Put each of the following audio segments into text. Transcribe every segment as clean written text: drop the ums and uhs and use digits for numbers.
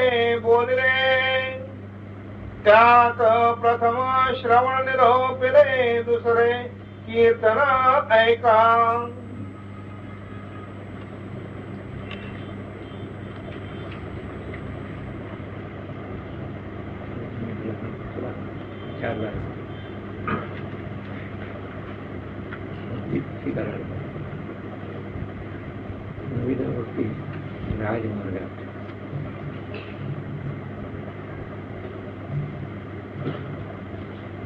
पुढे बोलले. त्यात प्रथम श्रवण निरोपिले, दुसरे कीर्तन ऐका. राजमार्गात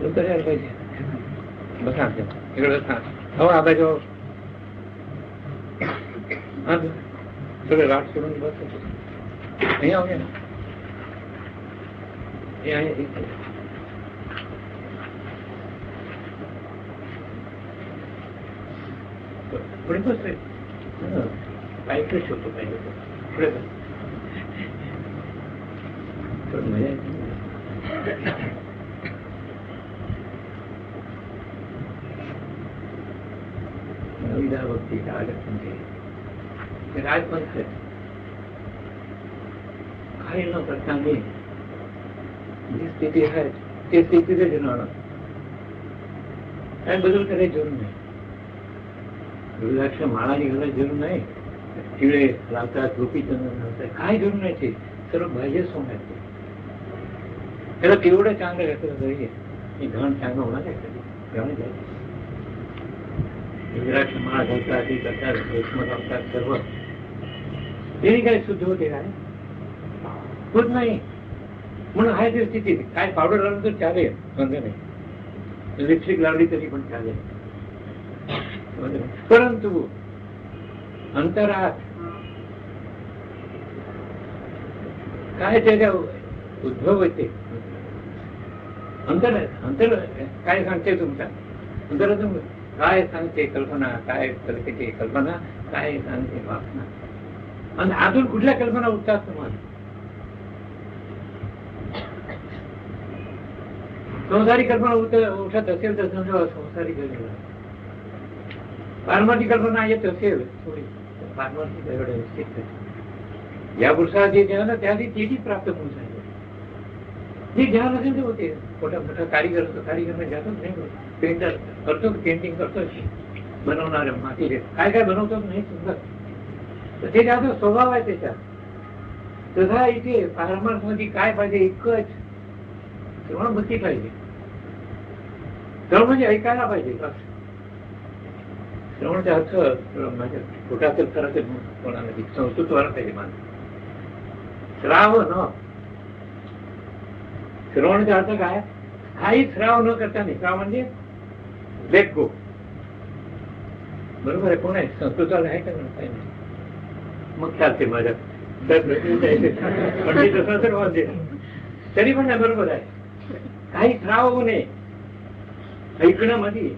करायला पाहिजे. बसा इकडे बसा. हो आबाजो सगळे राट सोडून बस. हे आहे पुढे बस रे. पाहिजे होतो पाहिजे पुढे बस. मजा येते. नविदा भक्ती राजपंथ काही न करता जी स्थिती आहे ते स्थितीचे जाणं काय बदल करायची जरूर नाही. रुद्राक्ष माळाची घालायची जरूर नाही. टिळे लावतात, गोपीचंदन लावतात, काय जरूर नाही. ते सर्व भाज्य सोंगायचे. त्याला तेवढं चांगलं घातलं तरी हे घण चांगलं होणार आहे कधी घण जायचं. रुद्राक्ष माळ घालतात, ते करतात, भस्म लावतात, सर्व हे काय शुद्ध होते काय होत नाही. म्हणून आहे ते स्थिती. काय पावडर लावलं तर चालेल, बंद नाही. लिपस्टिक लावली तरी पण चालेल. परंतु अंतरात काय त्याच्या उद्भव होते. अंतर काय सांगते तुमचा अंतरातून काय सांगते कल्पना, काय कल्पते कल्पना, काय सांगते वासना. आणि अजून कुठल्या कल्पना उठतात तुम्हाला. संसारी कल्पना उठत असेल तर समजा संसारी कल्पना. पारमार्थिक कल्पना येत असेल थोडी पारमार्थिक एवढे निश्चित या पुरुषाला जे ज्ञान त्याआधी तेही प्राप्त होऊन जाईल. जे ज्ञान असेल ते होते. मोठा मोठा कारीगर असतो, कारीगर जातच नाही. पेंटर करतो, पेंटिंग करतो, बनवणार मातीचे काय काय बनवतो नाही सुंदर. तर ते त्याचा स्वभाव आहे त्याच्यात. तसा इथे पारमार्थ मध्ये काय पाहिजे एकच श्रवण भक्ती पाहिजे. श्रवण म्हणजे ऐकायला पाहिजे. श्रवणाचा अर्थ माझ्या पोटातील खरं कोणाला संस्कृत व्हायला पाहिजे. माझं श्राव न श्रवणाचा अर्थ काय काही श्राव न करता नाही. श्राव म्हणजे लेट गो. बरोबर आहे. कोण आहे संस्कृतवाला आहे का काही नाही. मग चालते माझ्या तरी पण नाही. बरोबर आहे. काही श्राव होऊ नये ऐकणं मध्ये.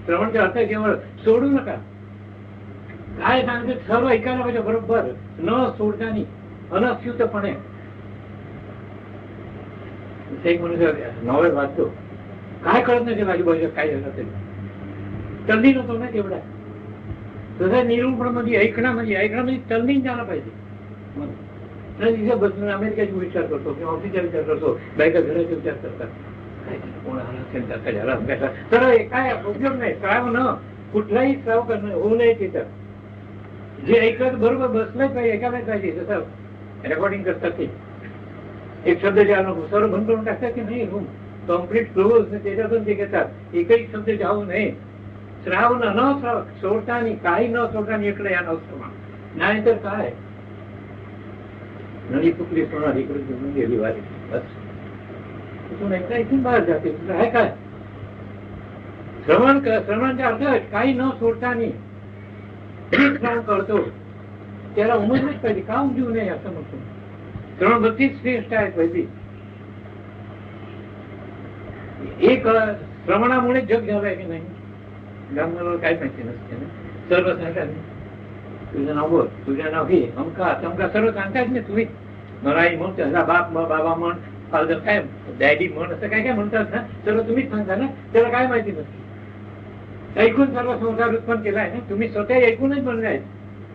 श्रवणचा अर्थ केवळ सोडू नका. काय सांगते सर्व ऐकायला पाहिजे बरोबर न सोडतानी अनस्यूतपणे. एक मनुष्य नॉवेल वाचतो काय कळत नाही माझी भाषा काय झालं तरी तल्लीन होतो ना तेवढा. तसं निरूपण मध्ये ऐकण्यामध्ये तल्लीन झाला पाहिजे. तिथे बसून अमेरिकेचा विचार करतो किंवा ऑफिसचा विचार करतो, बायका घराचा विचार करतात. काय कोण आला असेल त्याचा झाला अभ्यास तर काय उपयोग नाही. श्राव न कुठलाही श्राव करणं होऊ नये. तिथं जे ऐकत बरोबर बसलंच पाहिजे, ऐकायलाच पाहिजे. जसं रेकॉर्डिंग करतात ते एक शब्द जे सर्व बंद करून टाकतात की नाही रूम कम्प्लीट क्लोज त्याच्यातून ते घेतात. एकही शब्द जाऊ नये. श्राव न श्राव सोडतानी काही न सोडतानी इकडे या नवश्रमा. नाहीतर काय नदी चुकली सोना इकडे घेऊन गेली वारी. बस तिथून एकदा इथून बाहेर जाते. आहे काय श्रवणाचा अर्थ काही न सोडतानी श्रवण करतो त्याला उमजलंच पाहिजे. का उमजू नये असं म्हणतो. श्रवण भक्तीच श्रेष्ठ आहे पहिली. एक श्रवणामुळे जग झालंय की नाही गांधीवर काय माहिती नसते ना. सर्व सांगतात तुझं नाव बोल, तुझं नाव हे अमका तमका सर्व सांगतात ना. तुम्ही मला आई म्हण, त्याला बाप बाबा म्हण, फादर काय डॅडी म्हण, असं काय काय म्हणतात ना. सर्व तुम्हीच सांगता ना. त्याला काय माहिती नसते. ऐकून सर्व संसार उत्पन्न केलाय ना. तुम्ही स्वतः ऐकूनच बनले आहेत.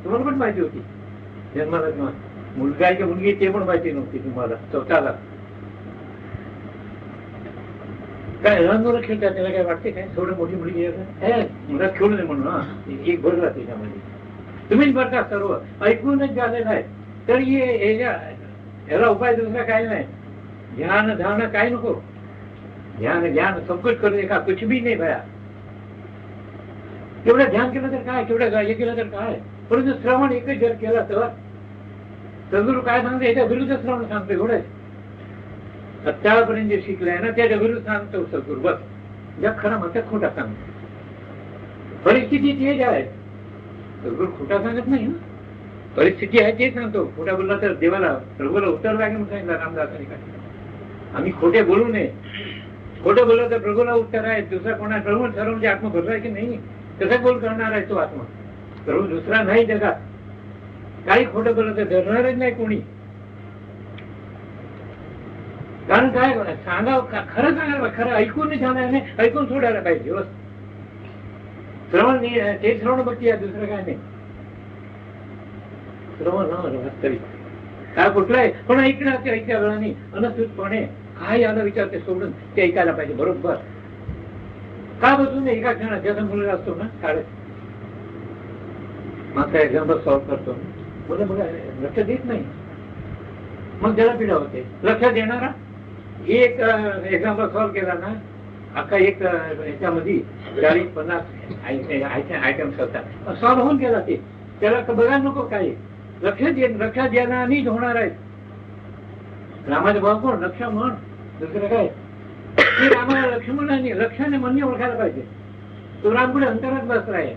तुम्हाला पण माहिती होती जन्माला मुलगा आहे की मुलगी ते पण माहिती नव्हती तुम्हाला स्वतःला. काय रंगोला खेळतात त्याला काय वाटते काय थोडं मोठी मुलगी मुलात खेळू नये म्हणून हा एक भरला त्याच्यामध्ये तुम्हीच भरता सर्व ऐकूनच झालेलं आहे. तर याला उपाय दुसरा काय नाही. ध्यान ध्यान काय नको. ध्यान ज्ञान सब कुछ कर देखा कुछ भी नाही भया. तेवढं ध्यान केलं तर काय तेवढं हे केलं तर काय. परंतु श्रवण एकच जर केला तर सद्गुरू काय सांगतो याच्या विरुद्ध श्रवण सांगतो एवढंच. आत्तापर्यंत जे शिकलाय ना त्याच्या विरुद्ध सांगतो सद्गुरू बस. जग खरं म्हणतात खोटा सांगतो. परिस्थिती तेच आहे. सद्गुरू खोटा सांगत नाही. परिस्थिती आहे ते सांगतो. खोटा बोलला तर देवाला प्रभूला उत्तर लागेल म्हणून सांगितलं रामदासांनी काय. आम्ही खोटे बोलू नये. खोटं बोललं तर प्रभूला उत्तर आहे. दुसरा कोणा प्रभू ठरवून आत्मा भरलाय की नाही तसा बोल करणार आहे तो आत्मा. प्रभू दुसरा नाही जगात. काही खोटं बोललं तर धरणारच नाही कोणी. कारण काय सांगा खरं सांगायला खरं ऐकून झालं नाही ऐकून सोडायला पाहिजे. श्रवण ते श्रवण भक्ती आहे दुसरं काय नाही. श्रवण तरी काय कुठलं आहे पण ऐकणार ते ऐक्या वेळाने अनसूतपणे काय आलं विचार ते सोडून ते ऐकायला पाहिजे बरोबर. का बसून एका क्षणात ज्याचा मुलगा असतो ना शाळेत मात्र एक्झाम्पल सॉल्व्ह करतो बोला बघा लक्ष देत नाही. मग त्याला पिढा होते. लक्ष देणारा एक एक्झाम्पल सॉल्व्ह केला ना अख्खा एक याच्यामध्ये 40-50 आयटम्स होतात सॉल्व्ह होऊन गेला ते. त्याला बघायला नको काय लक्षात देण्यानेच होणार आहे. रामाचे भाव कोण लक्ष्मण दुसरं काय ते रामाला लक्ष्मणाने लक्षाने म्हणणे ओळखायला पाहिजे. तो राम पुढे अंतरात बसला आहे.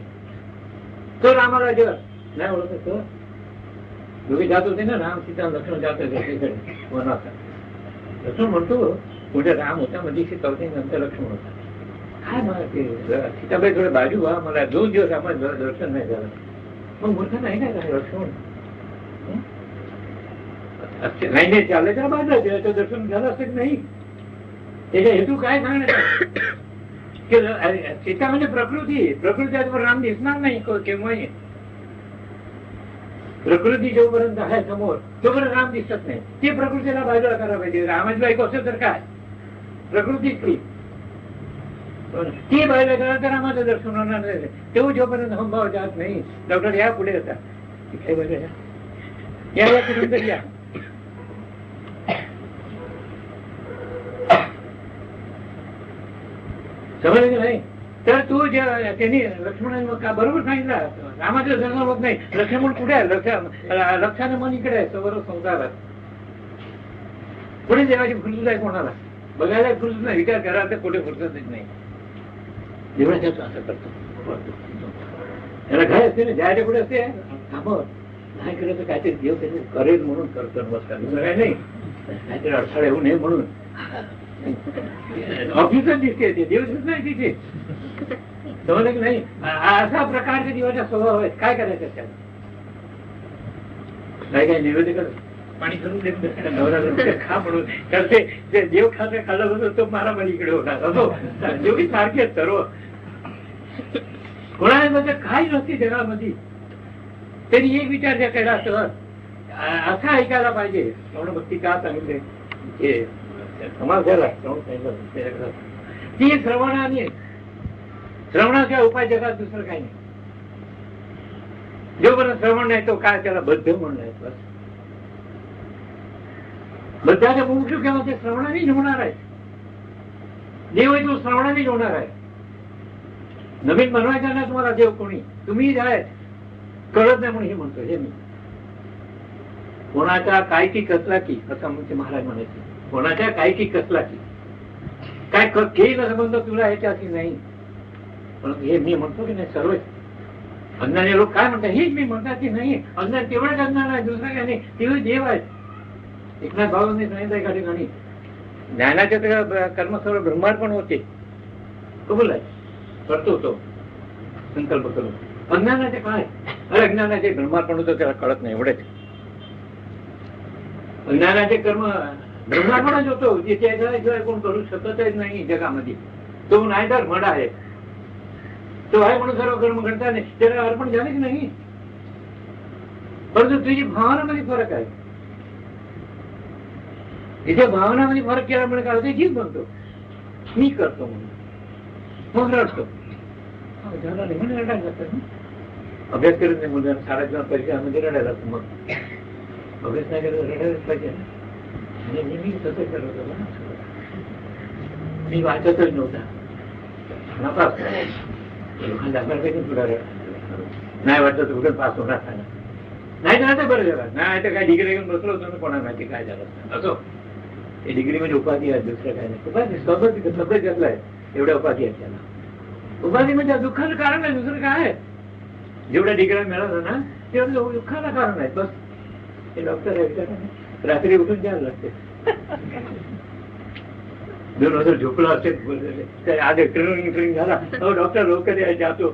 तो रामाला जर नाही ओळखत तो दोघे जात होते ना राम सीता लक्ष्मण जात होते वनाचा. लक्ष्मण म्हणतो पुढे राम होता मध्ये सीता होते नंतर लक्ष्मण होता. काय मला ते सीताबाई थोडे बाजू व्हा मला 2 दिवस रामाला दर्शन नाही झालं. मग मूर्ख नाही काय लक्ष्मण नाही चाललं त्याला बाजूला त्याचं दर्शन झालं असं नाही. त्याचा हेतू काय सांगण्याचा की सीता म्हणजे प्रकृती त्याच्यावर राम दिसणार नाही केव्हाही. प्रकृती जोपर्यंत आहे समोर तोपर्यंत राम दिसत नाही. ते प्रकृतीला बाजूला करायला पाहिजे. रामाची बायको असेल तर काय प्रकृतीच ती बाजूला करा तर रामाचं दर्शन होणार नाही. तेव्हा जोपर्यंत हमभाव जात नाही. डॉक्टर या पुढे येतात काय बघा या कुठून तरी या. समजलं की नाही. तर तू त्यांनी लक्ष्मणाने मग का बरोबर सांगितलं रामाचं दर्शन होत नाही. लक्ष्मण कुठे आहे लक्षाने मन इकडे आहे समोर संसारात. पुढे देवाची फुरसत आहे कोणाला बघायला फुरसत नाही. विचार करायला तर कुठे फुरसतच नाही. देवाच्या असं करतो त्याला काय असते ना जायच्या पुढे असते थांबव नाही केलं तर काहीतरी देव त्याचे करेल म्हणून करतो नमस्कार दुसरं काय नाही. काहीतरी अडथळे होऊ नये म्हणून ऑफिसच दिसते ते देवच नाही तिथे. समजलं की नाही. अशा प्रकारचे देवाच्या स्वभाव आहेत. काय करायचं त्याला काय निवेदन करत पाणी करून देत खा म्हणून तर ते देव खाते खाल्लं होतं तो मारामारी इकडे होणार असो जेवढी सारखे आहेत सर्व कोणामध्ये काही नसते जगामध्ये. तरी एक विचार ज्या केला तर असा ऐकायला पाहिजे. श्रवण भक्ती का सांगितले हे समाज झाला ती श्रवणाने श्रवणाच्या उपाय जगात दुसरं काही नाही. जोपर्यंत श्रवण नाही तो काय त्याला बद्ध म्हणून आहे. बस बद्धाच्या मुमुक्षु केव्हा ते श्रवणानेच होणार आहे. देव तो श्रवणानेच होणार आहे. नवीन बनवायचा ना तुम्हाला देव कोणी तुम्ही आहे कळत नाही म्हणून हे म्हणतो. हे मी कोणाचा काय की कसला की असं म्हणजे महाराज म्हणायचे. कोणाच्या काय की कसला की काय केलं संबंध तुला ह्याच्याशी नाही. परंतु हे मी म्हणतो की नाही सर्व अज्ञानी लोक काय म्हणतात हेच मी म्हणतात की नाही. अज्ञान तेवढंच अज्ञान आहे दुसरं काय नाही. तेवढे देव आहेत. एकनाथ बाबांनी सांगितलं एका ठिकाणी ज्ञानाच्या कर्म सर्व ब्रह्मार्पण होते कबूल आहे करतो तो संकल्प करून. अज्ञानाचे काय अज्ञानाचे ब्रह्मार्पण होतं त्याला कळत नाही एवढेच. अज्ञानाचे कर्म ब्रह्मार्पणच होतो त्याच्याशिवाय कोण करू शकतच नाही जगामध्ये. तो नाही तर म्हण आहे तो आहे म्हणून सर्व कर्म घडता नाही त्याला अर्पण झालेच नाही. परंतु तुझी भावनामध्ये फरक आहे. इथे भावनामध्ये फरक केल्यामुळे काय होते, जीव बनतो, मी करतो म्हणून, मग रडतो. झाला नाही म्हणून रडायला लागतात ना. अभ्यास करत नाही मुलांना सारा किंवा परीक्षामध्ये रडायला लागतो. मग अभ्यास नाही करत रडायलाच पाहिजे ना. म्हणजे मी तसं करत होतो ना, मी वाचतच नव्हता, नपास दाखला पाहिजे तुला नाही वाटलं तर कुठे पास होणार नाही झालं तर बरं झालं, नाही तर काय डिग्री घेऊन बसलो होतो ना, कोणाला माहिती काय झालं असं. हे डिग्री म्हणजे उपाधी आहे, दुसरं काय नाही. उपाधी सगळं घेतलं आहे, एवढ्या उपाधी आहेत त्याला. उपाधी म्हणजे दुःखाचं कारण आहे, दुसरं काय आहे. जेवढ्या डिग्र्या मिळालं ना तेवढं दुःखाला कारण आहे बस. हे डॉक्टर आहे, रात्री उठून द्यायला लागते. 2 वर्ष झोपला असेल, आज ट्रेनिंग झाला, हो डॉक्टर रोज कधी जातो,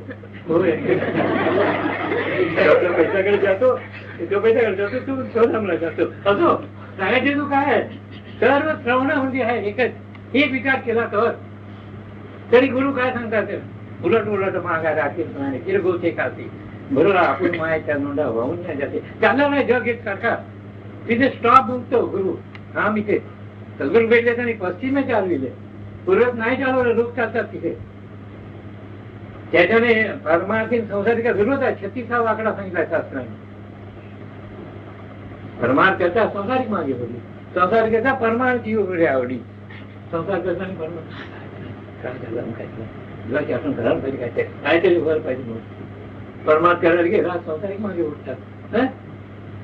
डॉक्टर पैशाकडे जातो, तो पैशाकडे जातो, तू शोधामला जातो. असो सांगायचे तू काय आहे, सर्व श्रवणामध्ये आहे एकच. एक विचार केला तर तरी गुरु काय सांगतात, उलट उलट मागा राखील किरगोचे काती बरोबर आपण मायाच्या नोंदा वाहून नाही जाते. चाललं नाही जग एक सारखा, तिथे स्टॉप बोलतो गुरु. हा मी ते सगळं भेटले त्यांनी पश्चिमे चालविले, पूर्वच नाही चालवलं, लोक चालतात तिथे. त्याच्याने परमार्थी संसारिका विरोध आहे. 36वा आकडा सांगितलाय शास्त्राने. परमार्थाचा संसारिक मागे होती, संसारिकाचा परमार्थ जीव आवडी. संसार करता परमार्थ काय झालं, काय जीवाची आपण घराला पाहिजे, काहीतरी वर पाहिजे म्हणून परमार्थ करायला गेला संसारिक मागे उठतात.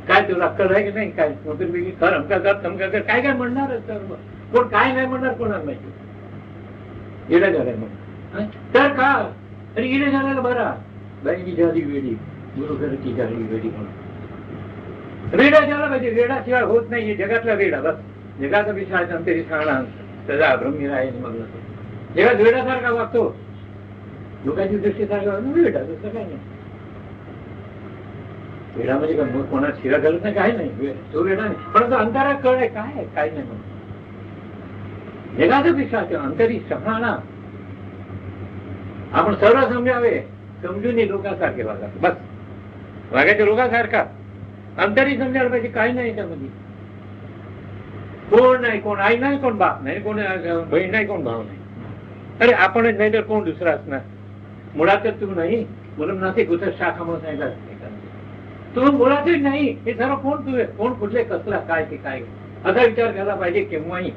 काय तुला अक्कल आहे की नाही, काय नोकरी कर, अमका कर, तमका कर, काय काय म्हणणार सर्व. कोण काय नाही म्हणणार कोणाला माहिती. येडा झालाय म्हणून तर का, अरे येडे झालेला बरा. बाईची झाली वेडी, गुरु घरची झाली वेडी म्हणून वेडा झाला पाहिजे. वेडाशिवाय होत नाही, जगातला वेडा बस. जगाचा विचार तरी सांगणार त्याचा ब्रह्मी आहे. मग जगात वेडासारखा वागतो, लोकांची दृष्टी सारखा वेडा, दुसरं काय नाही. वेडा म्हणजे मग कोणाला शिरा घालत नाही, काय नाही, तो वेडा नाही. परंतु अंतरात कळ आहे काय काय नाही म्हणून जगाचा विश्वास अंतरी सहाणा. आपण सर्व समजावे, समजून लोकांसारखे वागा बस. वागायच्या लोकांसारखा अंतरी समजायला पाहिजे, काही नाही त्यामध्ये. कोण नाही, कोण आई नाही, कोण बाप नाही, कोण बहीण नाही, कोण भाऊ नाही. अरे आपणच नाही तर कोण दुसरा असणार. मुळातच तू नाही म्हणून नाते कुठं शाखा म्हणून सांगितलं, तू मुळातच नाही. हे सर्व कोण तू आहे, कोण कुठले कसला काय ते काय, असा विचार करायला पाहिजे केव्हाही.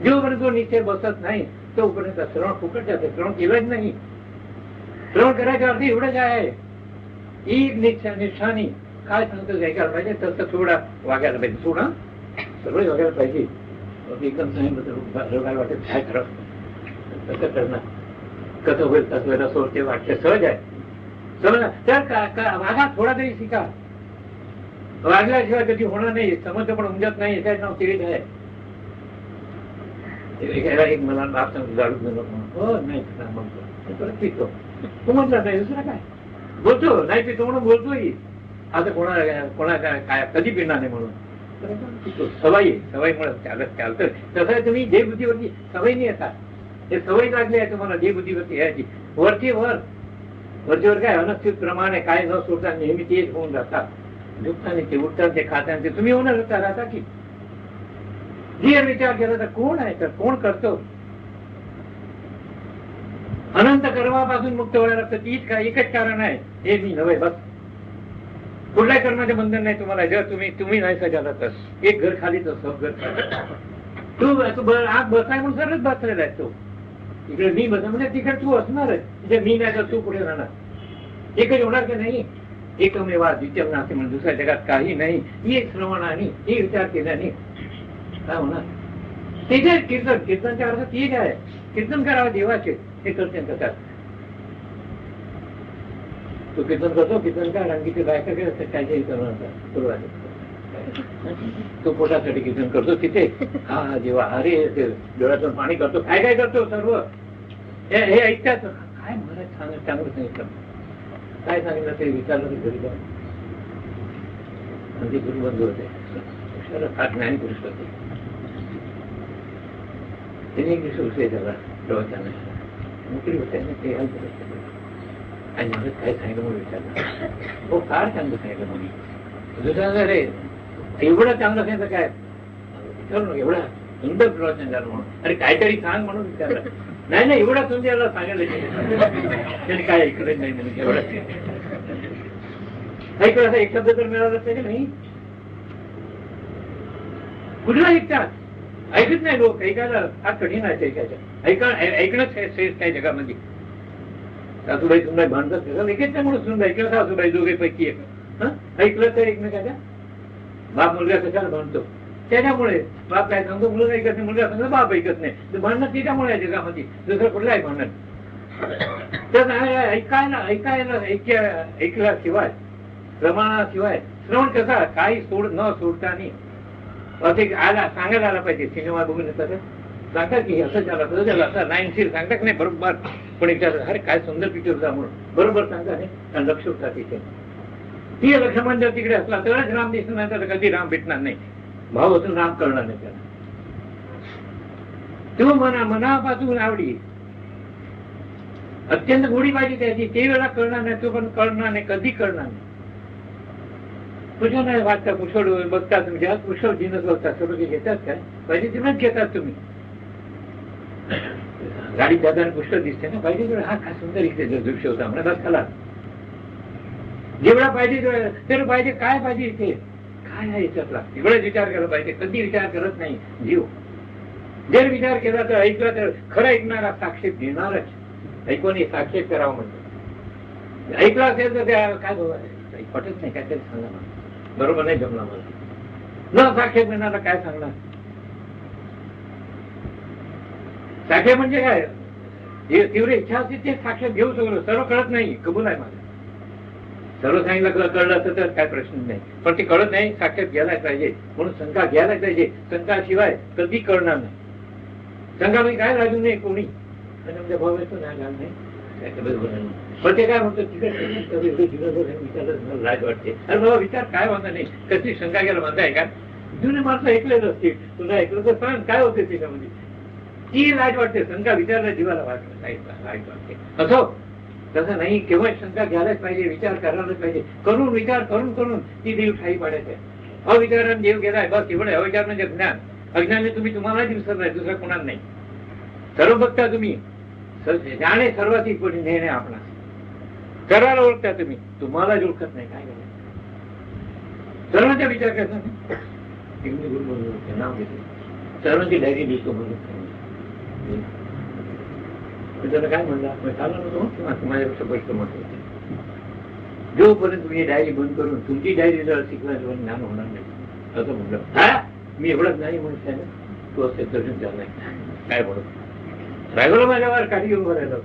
जोपर्यंत तो निश्चय बसत नाही तोपर्यंत श्रवण फुकट जाते. श्रवण केलंच नाही. श्रवण करायच्या अर्थी एवढंच आहे, एक निष्ठानी काय सांगतो ऐकायला पाहिजे, तसं थोडा वागायला पाहिजे. सोडा सगळं वागायला पाहिजे. एकदम सांगितलं वाटेल काय खरं कसं करणार, कसं होईल तसं वेळेला सोडते वाटते, सहज आहे. समजा तर वागा थोडा तरी शिका. वागल्याशिवाय कधी होणार नाही, समज पण उमजत नाही. याच्यात नाव तिरीत आहे. एक मला बाप सांगतो दारू नको, हो नाही परत पितो. तू म्हटलं नाही दुसरं काय बोलतो, नाही पितो म्हणून बोलतोय. आता कोणा काय कधी पिणार नाही म्हणून पितो. सवयी सवयीमुळे चालत चालतं. तसं तुम्ही जे बुद्धीवरती सवय नाही येतात, हे सवय लागली आहे तुम्हाला जे बुद्धीवरती यायची. वरचीवर काय अनस्थित प्रमाणे काय न सोडता नेहमी तेच होऊन जातात. झुकताना ते उठतात, ते खाताना ते तुम्ही होणार राहता की. जे विचार केला तर कोण आहे, तर कोण करतो. अनंत कर्मापासून मुक्त व्हायला लागतं. तीच काय एकच कारण आहे, हे मी नव्हे बस. कुठल्याही कर्माचे बंधन नाही तुम्हाला. जर तुम्ही नाही सजाला तर एक घर खालीच असं घर तू आग बसाय म्हणून सरच बसलेला आहे. तो इकडे मी बसा म्हणजे तिकडे तू असणार आहे. तिथे मी नाही तर तू पुढे राहणार. एकच होणार की नाही. एकमेवा द्वितीय नास्ति म्हणून दुसऱ्या जगात काही नाही. एक श्रवणाने हे विचार केल्याने काय होणार. तेच कीर्तनच्या अर्थ ठीक आहे. कीर्तन करावं देवाचे, हे कीर्तन करतात. तो कीर्तन करतो, कीर्तनकार आणखी बायका काहीतरी करणार तो पोटासाठी कीर्तन करतो तिथे. हा जेव्हा अरे डोळ्यातून पाणी करतो, काय काय करतो सर्व हे ऐकतात. काय मला चांगलं सांगितलं, काय सांगितलं ते विचारलं की घरी जाऊन. म्हणजे गुरुबंधू होते, फार ज्ञानी पुरुष होते. त्यांनी एक दिवस विषय झाला डोळ्याच्या नोकरी होते ते आणि मला काय सांगितलं म्हणून विचारलं. हो फार चांगलं सांगितलं म्हणून. दुसऱ्या रे एवढं चांगलं सांगितलं काय विचारू एवढा सुंदर प्रवचन झालं म्हणून, अरे काहीतरी सांग म्हणून विचारलं. नाही नाही, एवढा सुंदर सांगायला त्यांनी काय ऐकलं नाही म्हणून. एवढा ऐकलं असं एक शब्द तर मिळाला पाहिजे नाही. कुठला ऐकतात? ऐकत नाही लोक. ऐकायला फार कठीण आहे ऐकायचं. ऐकणंच श्रेष्ठ काय जगामध्ये. सासूबाई सुनबाई भांडतात ऐकत नाही म्हणून सुनबाई ऐकलं, सासूबाई दोघे पैकी एक ऐकलं तर एकमेकाच्या. बाप मुलगा कशाला भांडतो? त्याच्यामुळे. बाप काय सांगतो मुलगा ऐकत नाही, मुलगा सांगतो बाप ऐकत नाही. भांडणं त्याच्यामुळे आहे जगामध्ये, दुसरं कुठलं आहे भांडण? तर ऐकल्याशिवाय, प्रमाणाशिवाय श्रवण कसा काही न सोडता नाही. सांगायला आला पाहिजे. सिनेमा बघून येतात सांगतात की असं झालं तसं झालं, असं लाईनशीर सांगतात नाही बरोबर. पण विचार अरे काय सुंदर पिक्चर होता म्हणून बरोबर सांगतात नाही. लक्ष होता तिथे. ती लक्ष्मण जर तिकडे असला तरच राम दिसणार नाही, तर कधी राम भेटणार नाही. भाव असून राम कळणार नाही त्याला. तो मनापासून आवडी अत्यंत गोडी पाहिजे त्याची. ते वेळा कळणार नाही, तो पण कळणार नाही, कधी कळणार नाही. पुष्कळ नाही वाटतं, पुष्कळ बघता तुम्ही, पुष्कळ जिनस बघता, सर्व घेतात काय पाहिजे तेवढंच घेतात तुम्ही. गाडीत जाताना पुष्कळ दिसते ना, पाहिजे तेवढं हा काय सुंदर इथे दृश्य होता म्हणा, बस खाला जेवढा पाहिजे तेवढं पाहिजे. काय पाहिजे इथे, काय आहे याच्यातला एवढाच विचार केला पाहिजे. कधी विचार करत नाही जीव. जर विचार केला तर ऐकला तर खरं ऐकणारा साक्षेप घेणारच. ऐकून साक्षेप करावं म्हणतो. ऐकला असेल तर त्या काय पटत नाही, काहीतरी सांगा मला, बरोबर नाही जमला मला. न साक्षेप घेणारा काय सांगणार? साक्षेप म्हणजे काय? तीव्र इच्छा असते ते साक्षेप घेऊ सगळं. सर्व कळत नाही, कबूल आहे माझं. सर्व सांगितलं कळलं असतं तर काय प्रश्न नाही, पण ते कळत नाही. साक्षेप घ्यायला पाहिजे म्हणून शंका घ्यायला पाहिजे. शंकाशिवाय कधी कळणार नाही. शंका म्हणजे काय लागू नये कोणी, म्हणजे भाव येतो नाही घाल नाही पण ते काय म्हणतो विचारलं लाज वाटते. अरे बाबा विचार काय म्हणता नाही, कसली शंका घ्यायला म्हणताय का? जुने माणसं ऐकलेलं असते, तुला ऐकलं तर सांग काय होते त्याच्यामध्ये. ती लाज वाटते. शंका विचारला जीवाला वाटलं लाज वाटते. असो तसं नाही, केव्हा शंका घ्यायलाच पाहिजे, विचार करायलाच पाहिजे. करून विचार करून करून ती देव ठाई पाडायचे. अविचाराने देव गेलाय बस एवढं. अविचार म्हणजे ज्ञान. अज्ञाने तुम्ही तुम्हाला दिसत नाही, दुसरा कोणाला नाही. सर्व बघता तुम्ही, ज्ञाने सर्वात इकडे नेणे आपणास. सर्वाला ओळखता तुम्ही, तुम्हाला ओळखत नाही. काय करायचं? सर्वांचा विचार करता नाही. नाव घेतो सर्वांची डायरी लिहितो म्हणून त्याला काय म्हणला चालू नव्हतो माझ्यापेक्षा स्पष्ट म्हणतो. जोपर्यंत तुम्ही डायरी बंद करून तुमची डायरी जर शिकला ज्ञान होणार नाही असं म्हणलं. हा मी एवढंच नाही म्हणत आहे ना, तू असेल तर नाही काय म्हणत रायगोला माझ्यावर काही उभं राहिलं.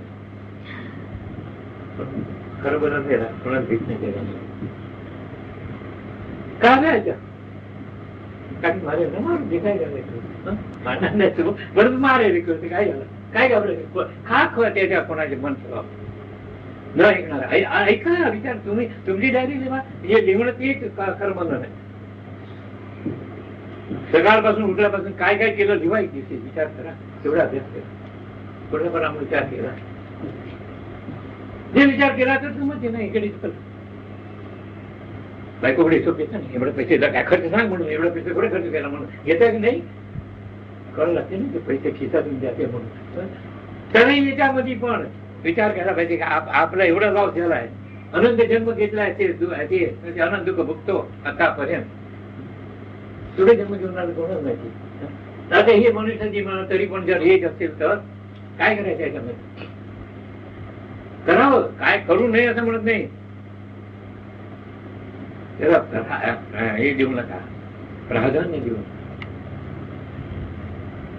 खरं बरं गेला, कोणाला भेट नाही केला. काय नाही काही मारेल ना मारू दे, काय झालं बरं मारे रे करते काय झालं काय घाबरत खा त्याच्या कोणाचे मन न ऐकणार. ऐका विचार तुम्ही तुमची डायरी लिहा. हे लिहणं ते खरं म्हणणं नाही. सकाळपासून उठल्यापासून काय काय केलं लिवायची विचार करा. तेवढा अभ्यास करा. थोडाफार आम्ही विचार केला, जे विचार केला तर तुम्ही नाही इकडे बायकोकडे हिशोब घेता नाही. एवढे पैसे काय खर्च सांग म्हणून, एवढे पैसे थोडे खर्च केला म्हणून घेता की नाही कळलं लागते ना ते पैसे खिशातून जाते म्हणून. तरी याच्यामध्ये पण विचार केला पाहिजे की आपला एवढा लाभ झाला आहे, अनंत जन्म घेतलाय, ते आनंद दुःख भोगतो आतापर्यंत. थोडे जन्म घेऊन कोणाच माहिती. आता हे मनुष्याची म्हणून तरी पण जर हेच असेल तर काय करायचं याच्यामध्ये? करावं, काय करू नये असं म्हणत नाही. हे देऊ नका, प्राधान्य देऊ नका.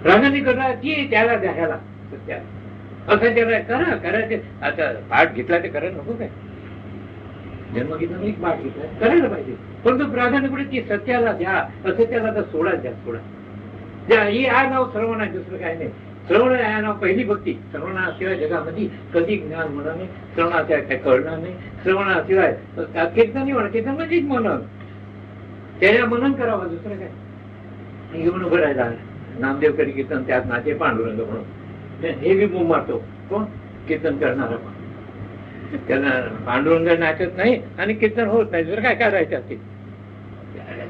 प्राधान्य करणार की त्याला द्यायला असं त्याला करा करायचे. आता पाठ घेतला ते करायला नको काय? जन्म घेतला एक पाठ घेतला करायला पाहिजे, पण तो प्राधान्य कुठे की सत्याला द्या, असत्याला तर सोडा द्या, सोडा द्या. हे आहे नाव श्रवण आहे, दुसरं काय नाही. श्रवण आहे नाव पहिली भक्ती. श्रवणाशिवाय जगामध्ये कधी ज्ञान होणार नाही, श्रवणाशिवाय काय कळणार नाही. श्रवणाशिवाय कीर्तन म्हणा, कीर्तन म्हणजेच मनन, त्याला मनन करावं, दुसरं काय घेऊन उभं राहायला. नामदेव करी कीर्तन, त्यात नाचे पांडुरंग म्हणून हे बी मुंग मारतो कोण? कीर्तन करणारा. पण त्यांना पांडुरंग नाचत नाही आणि कीर्तन होत नाही, दुसरं काय करायचं असते.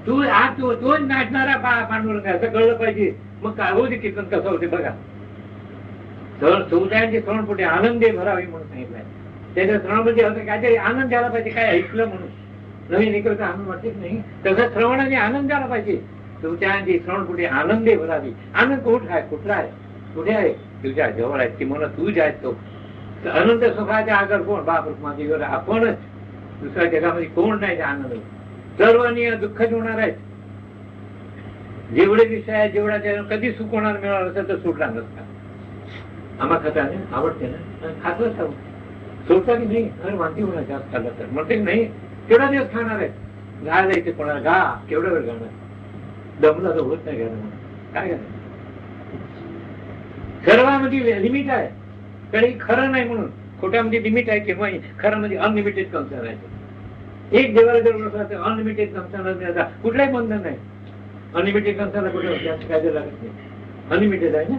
तोच नाचणारा पांडुरंग असं कळलं पाहिजे. मग काय होते कीर्तन कसं होते बघा. समुदायांची श्रवणपोटी आनंदे भरावी म्हणून सांगितलंय. त्याच्या श्रवणामध्ये असं काहीतरी आनंद द्यायला पाहिजे. काय ऐकलं म्हणून नवीन ऐकलं आनंद वाटत नाही. तसं श्रवणाने आनंद द्यायला पाहिजे. तुमच्या श्रवणपोटी आनंदे भरावी. आनंद कुठं आहे? कुठला आहे? कुठे आहे? तुझ्या जवळ आहे. ती म्हणा तूच आहे तो अनंत सुखाचा आगर. कोण? बाप रुक्मादेवीवर आपणच. दुसऱ्या जगामध्ये कोण नाही ते आनंद. सर्वांनी दुःख होणार आहे. जेवढे विषय आहे जेवढा कधी सुख होणार मिळालं असेल तर सुटला नसता. आम्हा खाताने आवडते ना खातच हवं. सोडता की नाही? घर मानती होणार जास्त खाल्लं तर म्हणते नाही केवढा दिवस खाणार आहे. गायला इथे कोणाला गा केवढा वेळ गाणार. दमला तर होत नाही घ्यायला. काय घ्यायला सर्वांमध्ये लिमिट आहे. काही खरं नाही म्हणून खोट्यामध्ये लिमिट आहे किंवा खरं म्हणजे अनलिमिटेड कंसर्न आहे. एक देवाला जर म्हणत अनलिमिटेड कंसर्न कुठलाही बंधन नाही. अनलिमिटेड कंसर्न कुठे जास्त कायदा लागत नाही. अनलिमिटेड आहे ना.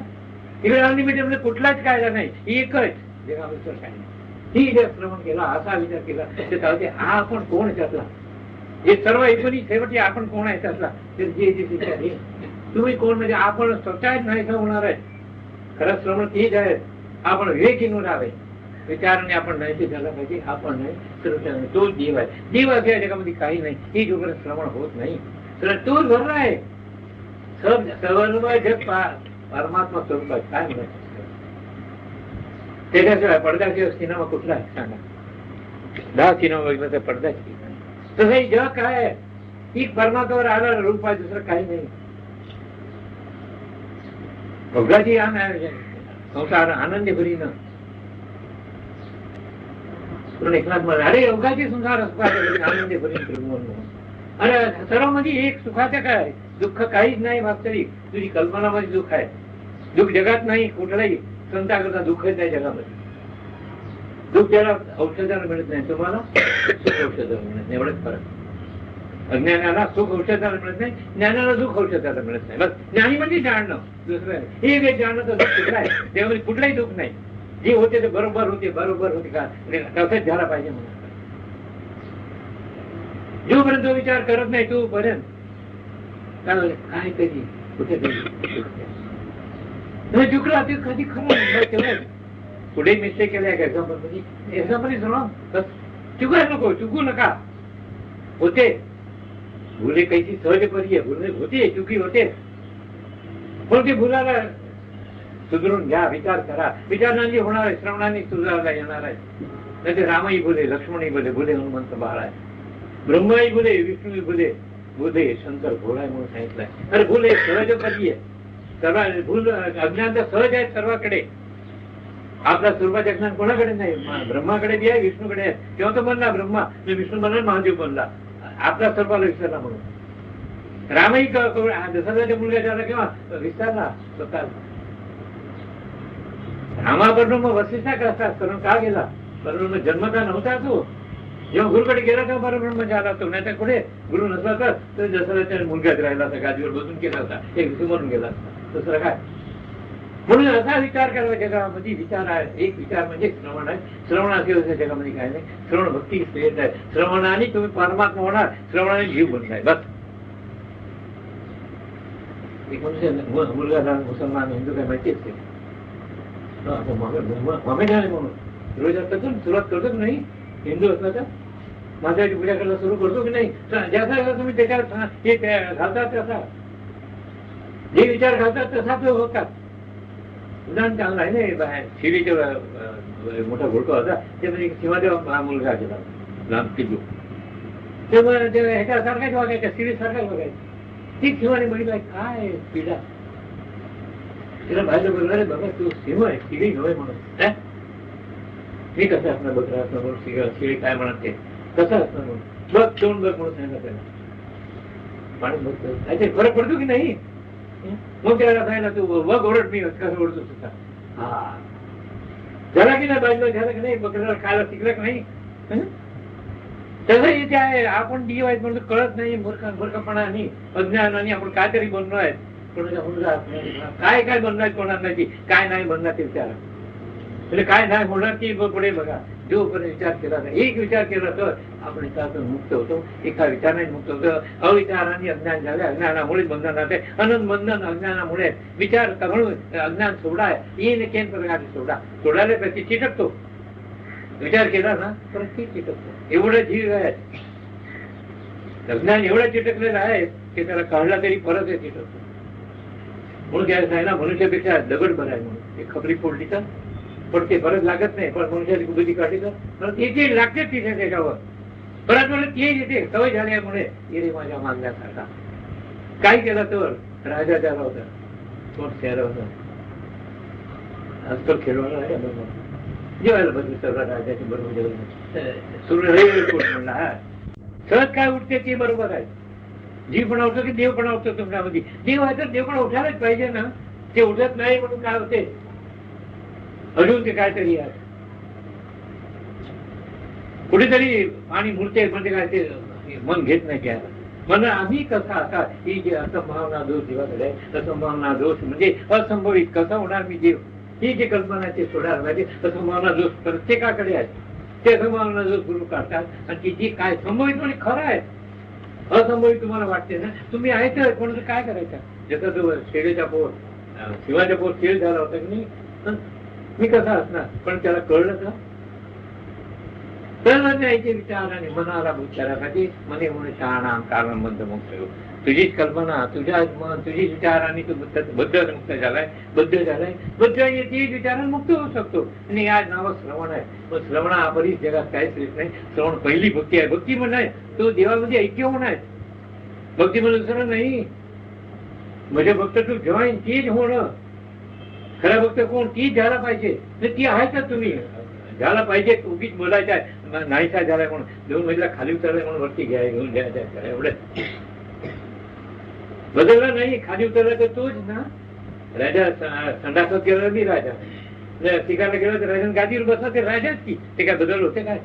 इकडे अनलिमिटेड म्हणजे कुठलाच कायदा नाही. एकच जगामध्ये काय नाही. ही जर श्रवण केला असा विचार केला तर हा आपण कोण त्यातला हे सर्व एकूणी शेवटी आपण कोण आहे त्यातला तर जे जे तुम्ही कोण म्हणजे आपण स्वतःच नाही होणार आहे. खरं श्रवण तेच आहे. आपण विवेकीन राहावे. विचाराने आपण नाही ते झाला पाहिजे. आपण नाही तर तो देव आहे. देव अशा जगामध्ये काही नाही. ही जोपर्यंत श्रवण होत नाही तर तोच भरला आहे. सर्व जग परमात्मा स्वरूप आहे. काय म्हणत त्याच्याशिवाय पडद्याशिवाय सिनेमा कुठला आहे सांगा. 10 सिनेमा बघितलं तर पडद्याची. तसंही जग काय आहे? एक परमात्म्यावर आला रूप आहे. दुसरं काही नाही. अवघाची संसार आनंदी भरी न एकनाथ महाराज अरे अवघाची संसार आनंदी भरी. अरे सर्व मध्ये एक सुखाचं काय? दुःख काहीच नाही वास्तविक. तुझी कल्पनामध्ये दुःख आहे. दुःख जगात नाही. कुठलाही संताकरता दुःख आहे त्या जगामध्ये. दुःख त्याला औषधाला मिळत नाही. तुम्हाला सुख औषधाला मिळत नाही. एवढंच फरक. अज्ञानाला सुख औषधाला मिळत नाही. ज्ञानाला दुःख औषधाला मिळत नाही. बस ज्ञानी म्हणजे जाणणं. दुसरं हे जाणणं तर दुःख कुठलं आहे. त्यामध्ये कुठलाही दुःख नाही. जे होते ते बरोबर होते. बरोबर होते का तसंच झाला पाहिजे म्हणून. जोपर्यंत तो विचार करत नाही तोपर्यंत काय कधी कुठे चुकला ते कधी खरं पुढे मिस्टेक केल्या एक्झाम्पल चुकायला नको. चुकू नका. होते भुले कैसी सहज परी भुले होते. चुकी होते पण ते भुलाला सुधरून घ्या. विचार करा. विचारांनी होणार आहे. श्रवणाने सुधारला येणार आहे. नाही ते रामही बोले लक्ष्मणही बोले. भुले हनुमंत बाळ आहे. ब्रह्माही बोले विष्णूही बोले. बोले शंकर भोळा म्हणून सांगितलंय. अरे भूल हे सहज पदी आहे. सर्व भूल अज्ञान तर सहज आहे सर्वांकडे. आपला स्वरूपाचे अज्ञान कोणाकडे नाही. ब्रह्माकडे बी आहे विष्णूकडे आहे. तेव्हा तो बनला ब्रह्मा. विष्णू बनला महादेव बनला. आपला सर्वाला विसरला म्हणून. रामही दशरथाच्या मुलगा झाला किंवा विसरला स्वतः. रामाबरोबर मग वसिष्ठा करतात करून का गेला. बरोबर जन्मता नव्हता तो. जेव्हा गुरुकडे गेला तेव्हा बरोबर झाला तो. नाही तर कुठे गुरु नसला तर दशरथाच्या मुलगाच राहिला होता. गादीवर बसून केला होता. एक मरून गेला असता. दुसरं काय. म्हणून असा विचार करावा जगामध्ये. विचार आहे. एक विचार म्हणजे श्रवण आहे. श्रवणाशिवाय जगामध्ये काय नाही. श्रवण भक्ती श्रेष्ठ आहे. श्रवणाने तुम्ही परमात्मा होणार. श्रवणाने जीव बनताय बस. एक मनुष्य मुलगा झाला मुसलमान हिंदू काय माहितीच ते ममे झाले म्हणून रोज करतो सुरुवात करतो की नाही. हिंदू असला तर माझ्याची पूजा करायला सुरू करतो की नाही. ज्याचा तुम्ही त्याच्यावर घालतात तसा जे विचार घालतात तसा तो होतात. उदाहरण चांगलं आहे ना. बाहेर शिरीचे मोठा घोडका होता. ते म्हणजे शिवादेव हा मुलगा गेला लांब किल्लू. तेव्हा ते ह्याच्यासारखाच वागायचा. शिरीसारखाच वागायचा. ती शिवाने बघितलं काय पिढा. तिला बाहेर बघणार बघा तू सिंह आहे शिडी नव्हे म्हणून. मी कसं असणार बघा असणार म्हणून. शिडी काय म्हणत ते कसं असणार म्हणून. बघ तोंड बघ म्हणून सांगितलं त्याला. माणूस बघतो काहीतरी फरक पडतो की नाही. मग त्याला सांगितलं तू बघ ओरड मी कसं ओढतो सुद्धा. हा झाला की नाही बाजूला झालं की नाही. बघायला खायला शिकलं की नाही. तसं इथे आहे. आपण डी वाईट म्हणतो कळत नाही. मूर्खपणाने अज्ञानाने आपण काहीतरी बनलो आहे. कोणाच्या मुलगा काय काय बनणार कोणाची काय नाही बनणार ते विचारा. म्हणजे काय नाही होणार की पुढे बघा जोपर्यंत विचार केला नाही, एक विचार केला तर आपण त्यातून मुक्त होतो. एका विचाराने मुक्त होतो. अविचाराने अज्ञान झाले, अज्ञानामुळे बंधन राहते. अनंत बंधन अज्ञानामुळे. विचार म्हणून अज्ञान सोडा येईन केन प्रकारे सोडायला प्रति चिटकतो. विचार केला ना तर ती चिटकतो. एवढं जीव आहे, अज्ञान एवढं चिटकलेलं आहे की त्याला काढला तरी परत हे चिटकतो. म्हणून काय सांगितलं, मनुष्यापेक्षा दगड बरं आहे म्हणून. ते खपली फोडली तर पडते, परत लागत नाही. पण मनुष्याची बुद्धी काढली तर परत येते, लागते तिथे त्याच्यावर. परत म्हणून ते येते. सवय झाल्यामुळे येणे माझ्या मागण्यासारखा. काय केलं तर राजा झाला होता, कोण शहरा होता, आजकाल खेळवायला आहे जेवायला बदलू सगळं राजाची बरोबर जेवण सूर्य कोण म्हणला. हा सहज काय उठते ते बरोबर आहे. जीव पण उठतो की देव पण उठतो तुमच्यामध्ये. देव आहे तर देव पण उठायलाच पाहिजे ना. ते उठत नाही म्हणून काय होते, अजून ते काहीतरी आहे कुठेतरी पाणी मुरते म्हणजे काय ते मन घेत नाही घ्यायला. मन आम्ही कसा असा ही जे असंभावना दोष जीवाकडे आहे. असंभावना दोष म्हणजे असंभवित कसा होणार मी देव, ही जी कल्पना ते सोडायला पाहिजे. असंभावना दोष प्रत्येकाकडे आहे. ते असंभावना दोष गुरु काढतात आणि ती जी काय संभवित म्हणजे खरं आहे. असंभवित तुम्हाला वाटते ना, तुम्ही आहे तर कोणाचं काय करायचं. जसं तो शेळीचा पोट, शिवाचा पोट शेळ झाला होता की नाही, मी कसा असणार. पण त्याला कळलं का, तर याचे विचार आणि मनाला विचारासाठी मने म्हणून शहाणा कारण बद्ध मुक्त. तुझीच कल्पना, तुझ्या मन, तुझी विचार आणि तू बद्ध मुक्त झालाय, बद्ध झालाय. बद्ध येते विचाराने मुक्त होऊ शकतो. आणि या नाव श्रवण आहे. पण श्रवणा बरीच जगात काहीच येत नाही. श्रवण पहिली भक्ती आहे. भक्ती म्हणाय तो देवामध्ये ऐक्य होणार. भक्ती म्हणून दुसरं नाही. म्हणजे भक्त तू जॉईन तीच होणं. खरा भक्त कोण, तीच झाला पाहिजे. ती आहे का तुम्ही झाला पाहिजे. उगीच बोलायचं आहे नाहीसा झालाय म्हणून, दोन महिला खाली उतरलाय म्हणून वरती घेऊन द्यायचं एवढं बदलला नाही. खाली उतरला तर तोच ना. राजा संडासात गेला नाही, राजा ठिकाणला गेला तर राजा गादीवर बसला ते राजाच की. ते काय बदल होते काय.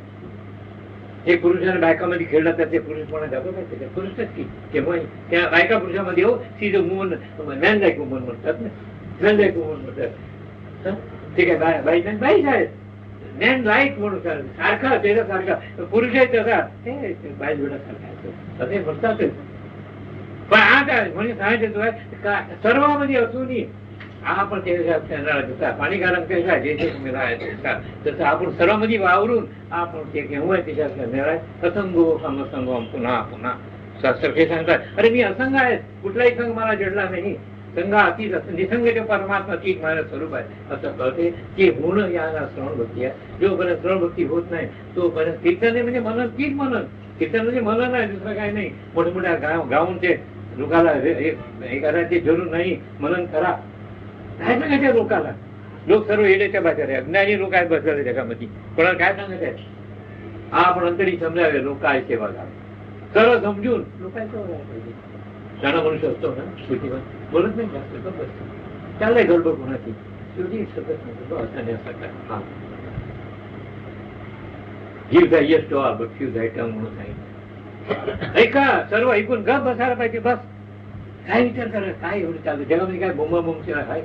हे पुरुषाने बायकामध्ये खेळला तर ते पुरुषपणा जातो काय, ते पुरुषच की. तेव्हा त्या बायका पुरुषामध्ये हो सीज वुमन, मॅन लाईक वुमन म्हणतात ना, मॅन लाईक वुमन म्हणतात. ठीक आहे, बाई बाईच आहेत. मॅन लाईक म्हणून सारखा त्याच्यासारखा पुरुष आहे तसा बाई जोडासारखा असे म्हणतातच. पण आज म्हणजे सांगायचं सर्वांमध्ये असूनही आपण जसा पाणी घालून कसा जे जे तुम्ही राहायचं तसं आपण सर्वांमध्ये वावरून आपण ते केव्हा त्याच्यात मिळाय. असंगो समसंगम पुन्हा पुन्हा शास्त्रज्ञ सांगतात, अरे मी असंग आहे, कुठलाही संघ मला जडला नाही. संघ अतीत निसंग परमात्मा तीच माझं स्वरूप आहे असं कळते की होणं या श्रवण भक्ती आहे. जोपर्यंत श्रवण भक्ती होत नाही तोपर्यंत कीर्तन म्हणजे मनन, तीच मनन. कीर्तन म्हणजे मनन आहे, दुसरं काही नाही. मोठे मोठ्या गाऊन ते लोकाला हे करायचे जरूर नाही. मनन करा काय सांगायचं लोकाला. लोक सर्व येण्याच्या बाजार आहे. अज्ञानी लोक आहेत बसलेले जगामध्ये. कोणाला काय सांगत आहे. आपण अंतरी समजावे लोक काय सेवा घाल सर्व समजून लोकांचं पाहिजे. शाणा मनुष्य असतो ना शेवटी बोलत नाही जास्त बसतो. चाललंय गडबड कोणाची शेवटी सतत म्हणतो असण्यासारखा. हा give the yes to all but few that tongue म्हणून सांगितलं. ऐका सर्व ऐकून गप बसायला पाहिजे. बस काय विचार करा काय एवढं चालतं जगामध्ये. काय बोंबाबोंबशिवाय आहे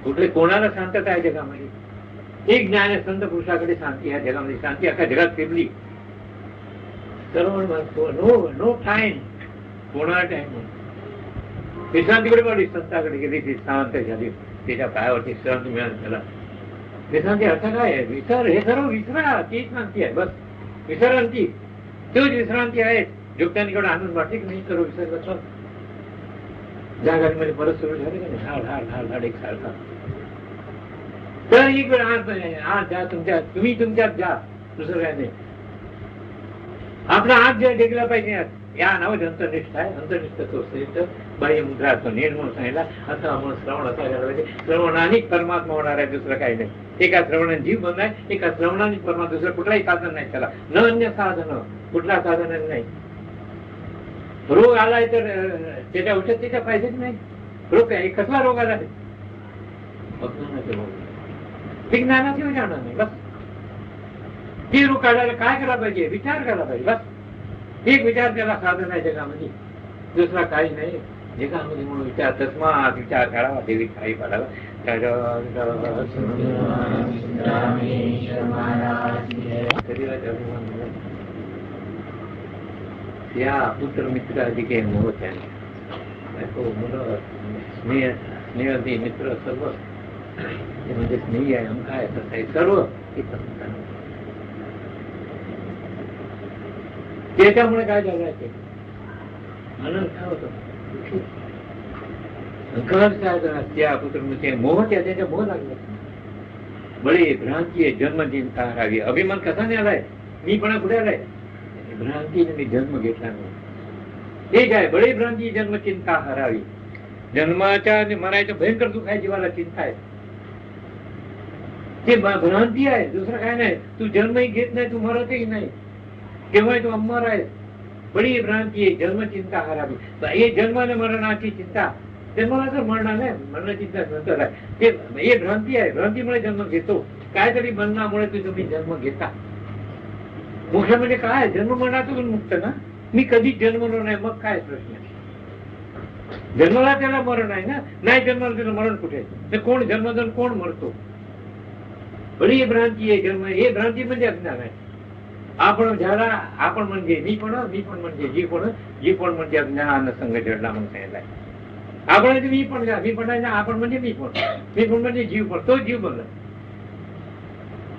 कुठले कोणाला शांतता आहे जगामध्ये. एक ज्ञान आहे, संत पुरुषाकडे शांती आहे जगामध्ये. शांती अख्या जगात फिरली. सर्व नो टाइम, कोणाला टाइम. विश्रांतीकडे पडली, संतांकडे गेली, ती शांत झाली. त्याच्या पायावरती विश्रांती मिळाली त्याला. विश्रांती अर्थ काय आहे. विसर, हे सर्व विसरा, तीच शांती आहे. बस विसरांती तोच विश्रांती आहे. युक्तांकडे आनंद वाटते की नाही सर्व विसर्ग ज्या गाडीमध्ये परत सुरू झाले का नाही हाड हाड हाड हाड एक सारखा. तर एक वेळ आज द्या तुमच्या, तुम्ही तुमच्यात द्या, दुसरं काय नाही. आपला हात जे टेकला पाहिजे या नावाची अंतर्निष्ठ आहे. अंतर्निष्ठ तो श्रेष्ठ बाह्य मुद्रा असतो निर्मळ सांगितला. असं आपण श्रवण असायला पाहिजे. श्रवणाने परमात्मा होणार आहे, दुसरं काही नाही. एका श्रवणाने जीव बंद आहे, एका श्रवणाने परमात्मा. दुसरं कुठलाही साधन नाही त्याला. न अन्य साधन, कुठला साधन नाही. रोग आलाय तर त्याच्या औषध त्याच्या पाहिजेच नाही. रोग काय कसला रोग आला अज्ञानाचे रोग. ते ज्ञानाची जाणार नाही. बस ती रोग काढायला काय करायला पाहिजे, विचार करायला पाहिजे. बस एक विचार त्याला साधन आहे जगामध्ये, दुसरा काही नाही. जगामध्ये म्हणून विचार तस्मात विचार करावा देवी ठाई पाडावा. या पुत्र मित्र अधिके मोह त्याने मुलं स्नेह मित्र सर्व म्हणजे स्नेही आहे अंक आहे तसं आहे सर्व त्याच्यामुळे काय झालं ते आनंद काय होतो त्या पुत्र मोह त्याच्या मोह लागला. बळे भ्रांती जन्म चिंता हरावी. अभिमान कसा नाही आलाय मी पण कुठे आलाय भ्रांतीने मी जन्म घेतला नाही. ठीक आहे बळे भ्रांती जन्म चिंता हरावी. जन्माच्या मरायचं भयंकर दुःख आहे जीवाला चिंता आहे ते भ्रांती आहे दुसरं काय नाही. तू जन्मही घेत नाही तू मरतही नाही केव्हा तू अमर आहे. बडी भ्रांती आहे जन्म चिंता हरावी. हे जन्माने मरणाची चिंता जन्माला तर मरणार नाही मरण चिंता नंतर आहे ते हे भ्रांती आहे. भ्रांतीमुळे जन्म घेतो काहीतरी बनण्यामुळे तुम्ही जन्म घेता. मोक्ष म्हणजे काय जन्म मरणातून मुक्त ना. मी कधीच जन्मलो नाही मग काय प्रश्न जन्माला त्याला मरण आहे ना. नाही जन्माला त्याला मरण कुठे ते कोण जन्मजन कोण मरतो. बडी भ्रांती आहे जन्म. हे भ्रांती म्हणजे अज्ञान आहे. आपण झाला आपण म्हणजे मी पण म्हणजे जी पण म्हणजे अज्ञान संघ जडला म्हणून सांगितलाय. आपण मी पण आपण म्हणजे मी पण म्हणजे जीव पण तो जीव बनला.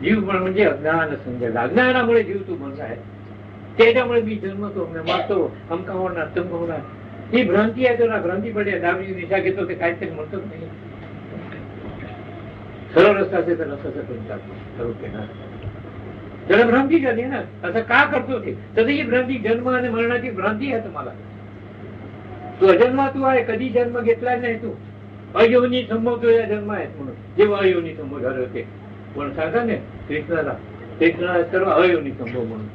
जीव पण म्हणजे अज्ञान संघ अज्ञानामुळे जीव तू बनला आहे. त्याच्यामुळे मी जन्मतो मरतो अमका होणार तमका होणार. ही भ्रांती आहे त्याला भ्रांती पडली. दहावी दिशा घेतो ते काहीतरी म्हणतच नाही. सरळ रस्ता असेल तर रस्त्याचं करून जातो त्याला भ्रांती झाली ना. असं का करतो ते तसं ही भ्रांती जन्म आणि मरणाची भ्रांती आहे तुम्हाला. तू अजन्मा तू आहे कधी जन्म घेतला नाही. तू अयोनी संभव तुझ्या जन्म आहे म्हणून जेव्हा अयोनी संभव झाले होते पण सांगा ना कृष्णाला सर्व अयोनी संभव म्हणून.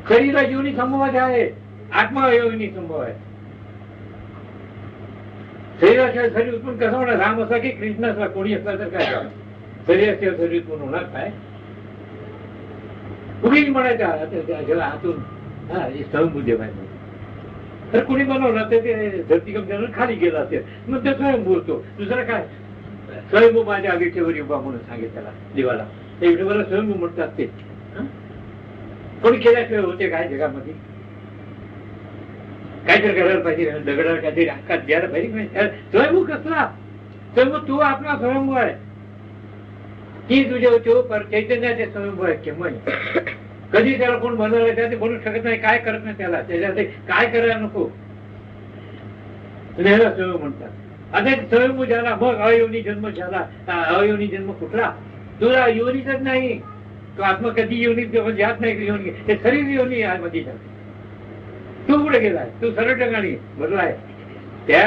शरीर अयोनी संभवाचे आहे आत्मा अयोनी संभव आहे. शरीराशिवाय शरीर उत्पन्न कसं होणार. राम असा की कृष्ण असला कोणी असला तर काय झालं शरीराशिवाय शरीर उत्पन्न होणार काय. कुणीच म्हणायचं हातून स्वयंभूदेव आहे तर कुणी बनवलं तर ते धरतीकम खाली गेला असेल मग ते स्वयंभू होतो. दुसरं काय स्वयंभू माझ्या विठेवर उभा म्हणून सांगितलं त्याला देवाला. त्या विठेवर स्वयंभू म्हणतात ते कोणी केल्याशिवाय होते काय जगामध्ये. काहीतरी करायला पाहिजे दगडाला काहीतरी हक्कात द्यायला पाहिजे. स्वयंभू कसला स्वयंभू तू आपला स्वयंभू आहे. ती तुझ्या चैतन्याचे स्वयंभू आहे केव्हा कधी त्याला कोण बनवलं त्या ते बनवू शकत नाही. काय करत नाही त्याला त्याच्यात काय करायला नको स्वयंभू म्हणतात. आता स्वयंभू झाला मग अयोनी जन्म झाला. अयोनी जन्म कुठला तुला योनीच नाही. तो आत्मा कधी योनी जात नाही. योनी हे शरीर योनी मध्ये जाते. तू कुठे गेलाय तू सरळ ठिकाणी भरलाय. त्या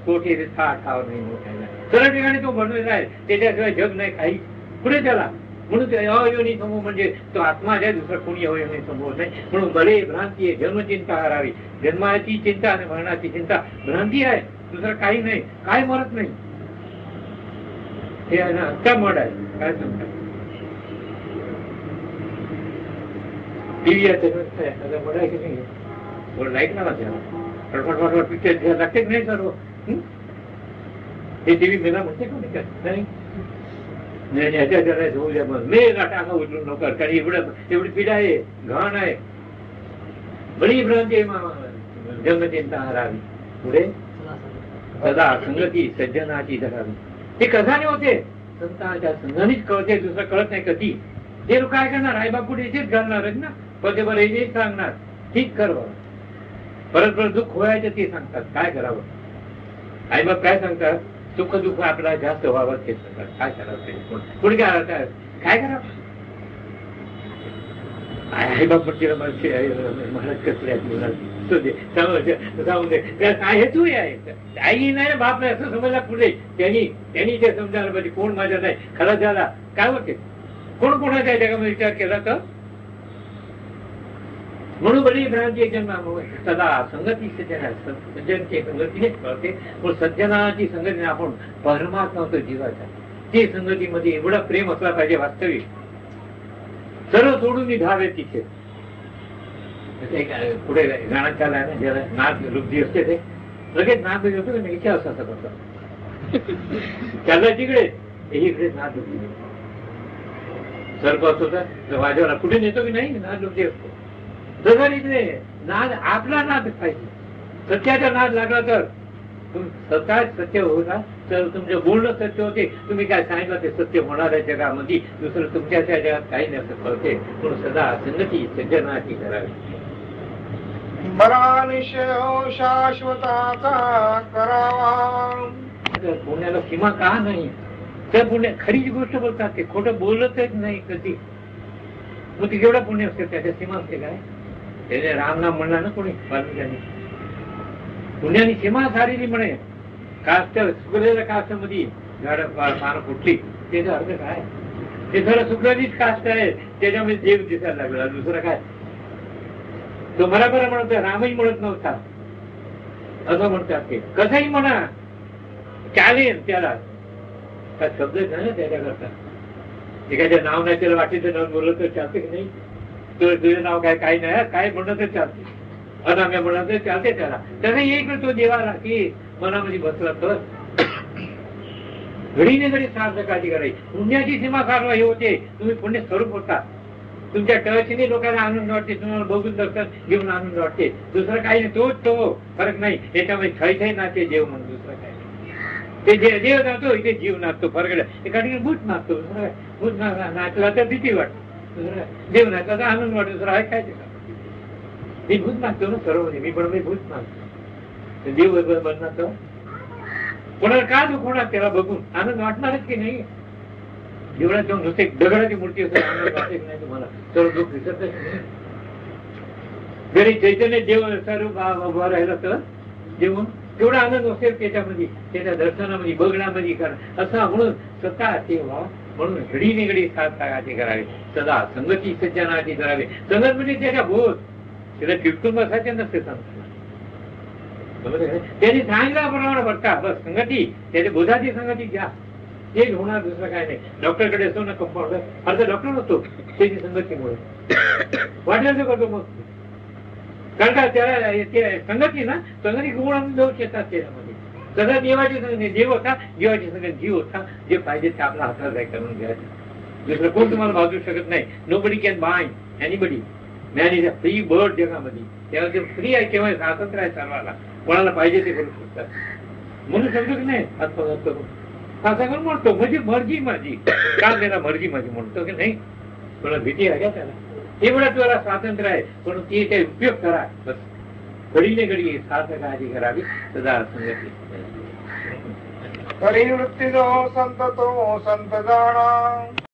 कोठी ठाव नाही सरळ ठिकाणी तो बनलेला आहे. त्याच्याशिवाय जग नाही काही पुढे त्याला म्हणून अयोनी समूह म्हणजे तो आत्मा आहे दुसरा कोणी अयोनी समूह नाही. म्हणून बळे भ्रांती आहे जन्मचिंता हरावी. जन्माची चिंता आणि मरणाची चिंता भ्रांती आहे दुसरं काही नाही. काय मरत नाही हे आहे ना. का मड आहे काय सांगतात टीव्ही आहे मड आहे की नाही. लाईट ना फटफट पिक्चर लागते नाही सर्व. हे टीव्ही मेला म्हणते कोणी काय मेला टाका उचलून नका कारण एवढी पीडा आहे घाण आहे. बडी भ्रांती जन्मचिंता हरावी. पुढे सदा संगती सज्जनाची धरावी. ते कशाने होते संतांच्या संघानेच कळते दुसरं कळत नाही कधी. ते लोक काय करणार आई बाप पुढे इथेच घालणार आहेत ना. पदे बरं हेच सांगणार ठीक कर परत दुःख व्हायचं ते सांगतात. काय करावं आई बाप काय सांगतात सुख दुःख आपला जास्त व्हावं ते सांगतात. काय करावं पुढे काय करावं आई बाप महाराज कसले जाऊन दे काय हेतू आहे. आई नाही बाप नाही असं समजला पुढे त्यांनी ते समजायला पाहिजे कोण माझ्या नाही खरा झाला काय होते कोण कोणाच्या जगामध्ये विचार केला तर. म्हणून बरी भ्रांती जन्म सदा संगती सज्जनची संगतीने कळते. पण सज्जनाची संगतीने आपण परमात्मा होतो जीवाचा. ते संगतीमध्ये एवढा प्रेम असला पाहिजे वास्तविक सर्व सोडून निघावे तिथे. पुढे गाणं चालू आहे ना ज्याला नाद वृद्धी असते ते लगेच नाद होतो की नाही असं असं करतो त्याला तिकडे इकडे नाद होती सर्प असतो तर वाजवायला कुठे नेतो की नाही नाद होती असतो जर इकडे नाद आपला नाद पाहिजे सत्याचा नाद लागला तर स्वतः सत्य होता तर तुमचे बोलणं सत्य होते तुम्ही काय सांगितलं ते सत्य होणार आहे जगामध्ये दुसरं तुमच्या त्या जगात काही नाही असं कळते म्हणून सदा संगती सज्जनाची करावी बरा निश्चय शाश्वताचा करावा पुण्याला सीमा का नाही तर पुण्य खरीच गोष्ट बोलतात ते खोटं बोलतच नाही कधी मग ते केवढं पुण्य असते त्याच्या सीमा असते काय त्याने रामनाम म्हणला ना कोणी वाल्मिकांनी पुण्याने सीमा सारली म्हणे कास्त सुकलेल्या कास्टमध्ये झाड पानं फुटली त्याचा अर्थ काय ते खरं सुकलेलीच कास्ट आहे त्याच्यामध्ये देव दिसायला लागला दुसरं काय तो बरोबर म्हणतोय रामही म्हणत नव्हता असं म्हणतात ते कसंही म्हणा चालेल त्याला काय शब्द नाही ना त्याच्याकरता एखाद्या नाव नाही त्याला वाटेल नाव बोललं तर चालते की नाही तुझं नाव काय काही नाही काय म्हणणं तर चालते अनाम्या म्हणणं तर चालते त्याला त्याचा एक तो देवाला की मनामध्ये बसला तर घडीने घडी सार्थकाची करायची पुण्याची सीमा सारवा हे होते तुम्ही पुण्य स्वरूप होता तुमच्या टचने लोकांना आनंद वाटते तुम्हाला बघून दर्शन घेऊन आनंद वाटते दुसरं काही नाही तोच तो फरक नाही याच्यामध्ये छय नाते देव म्हणून दुसरं काय ते देव नाचतो इथे जीव नाचतो फरक एका ठिकाणी भूत नाचतो दुसरं भूत नाचला तर भीती वाटते दुसरं देव नाचला तर आनंद वाटतो दुसरं आहे काय मी भूत नाचतो ना सर्व मी पण मी भूत नाचतो देव बनणार कोणाला का दुख होणार त्याला बघून आनंद वाटणारच की नाही देवळात जाऊन नुसते दगडाची मूर्ती असेल आनंद वाटेल नाही तुम्हाला सर्व दुःख दिसतच नाही जरी चैतन्य देव सर्व उभा राहिला तर जेवण तेवढा आनंद असेल त्याच्यामध्ये त्याच्या दर्शनामध्ये बघण्यामध्ये करा असा म्हणून स्वतः ते व्हा म्हणून घडी निगडी सार्थकाचे करावे सदा संगती सज्जनाची करावे संगत म्हणजे त्याच्या बोध त्याला चिटकून बसायचे नसते संत त्यांनी सांगितल्याप्रमाणे बघता बस संगती त्याच्या बोधाची संगती घ्या तेच होणार दुसरं काय नाही डॉक्टरकडे असतो ना कंपाऊंडर अर्धा डॉक्टर नसतो त्याची संगतीमुळे वाटेल करतो मग कारण का त्याला संगती ना संगती गुण दोष येतात त्याच्यामध्ये सगळं देवाची संगती देव होता देवाची संगत जीव होता जे पाहिजे ते आपल्या हातात काय करून घ्यायचं दुसरं कोण तुम्हाला भाजू शकत नाही nobody can bind anybody man is a free bird जगामध्ये तेव्हा ते फ्री आहे केव्हा स्वातंत्र्य आहे सर्वाला कोणाला पाहिजे ते करू शकतात म्हणून समजू की नाही आत्मघात करून असं म्हणतो म्हणजे मर्जी माझी का त्याला मर्जी माझी म्हणतो की नाही तुला भीती आहे का त्याला एवढा तुला स्वातंत्र्य आहे पण ती काही उपयोग करा बस घडीने घडी सार्थकाची करावी सदा संगती परिवृत्ती जो संत जाणा